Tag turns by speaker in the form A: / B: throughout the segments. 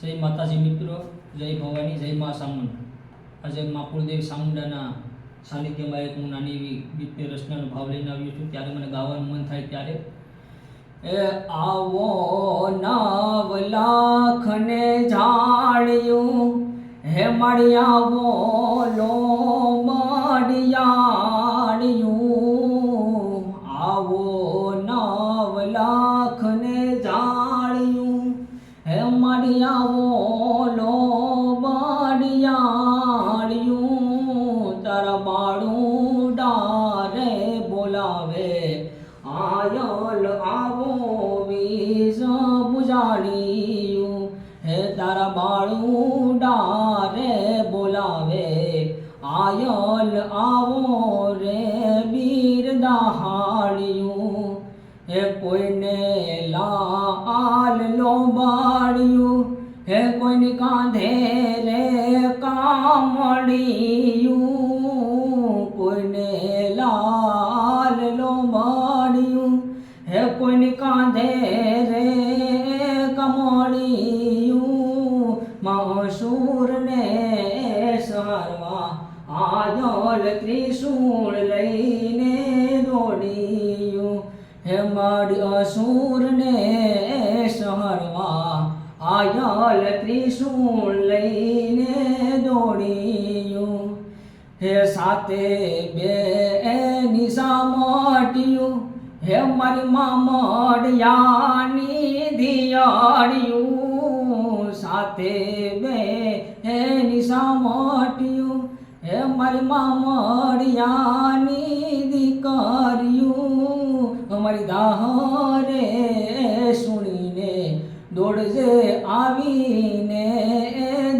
A: જય માતાજી મિત્રો, જય ભવાની, જય મા સામુંડ। આજે મા કુળદેવી સામુંડાના સાનિધ્યમાં એક હું નાની એવી ગીતની રચનાનો ભાવ લઈને આવ્યો છું। ત્યારે મને ગાવાનું મન થાય ત્યારે એ આવો નવ લાખને જાણ્યું હે મળ્યા બોલો મળ્યાણ્યું આવો નવ લાખને જાણ્યું હે મળ્યા બોલો મળ્યાણ્યું તારા બાળું ડારે બોલાવે આયલ આવો વીજ બુજાણ્યું હે તારા બાળું ડારે બોલાવે આયલ આવો રે બીર દહાડ્યું હે કોઈને લાલ લોબાડ્યું હે કોઈને કાંધે રે કામડિયું કોઈને લાલ લોબાડ્યું હે કોઈને કાંધે રે કમળિયું મહસૂરને સહારવા આયલ ત્રિશૂળ લઈને દોડ્યું હે મારી અસુરને સહારવા આયલ ત્રિશૂળ લઈને દોડ્યું હે સાતે બે નિશામટ્યું હે મારી મામડિયાની દિયાળ્યું સાતે બે નિશામટ્યું હે મારી મામડિયાની દીકરીયું અમારી દાહરે સુણીને દોડજે આવીને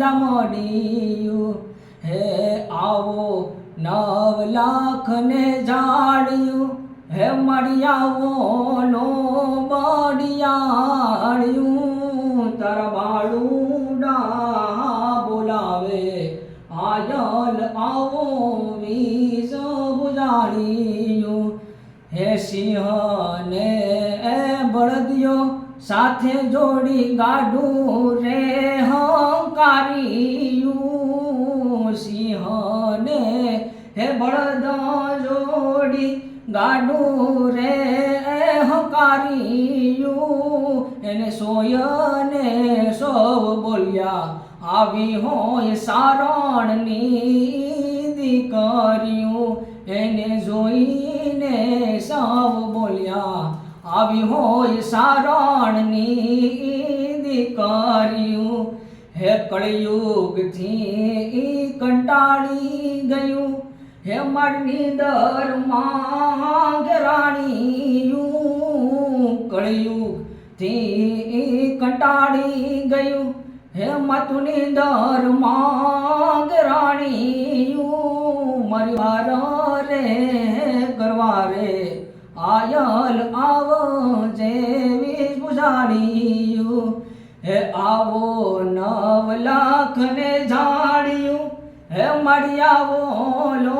A: દામડિયું હે આવો નવ લાખને જાડ્યું હે મળ્યાવો લો બડિયાળ્યું તારા બાળુડા બોલાવે આયલ આવો વીજ બુજાણ્યું હે સિંહને બળદિયો સાથે જોડી ગાડું રે હંકાર્યું સિંહને હે બળદ જોડી ગાડું રે હંકાર્યું એને સોયને સૌ બોલ્યા આવી હોય સારણની દીકરીયું એને જોઈને સૌ બોલ્યા આવી હોય સારણની દીકરીયું હે કળયુગથી કંટાળી ગયું હે મારી દરમાં ગરાણીયું કળયુગથી કંટાળી ગયું હે માતુની દરમાં ગરાણીયું મારી વાર રે કરવા રે આયલ આવો જેવી બુજાણ્યું હે આવો નવ લાખને જાણ્યું હે મળ્યાવો લો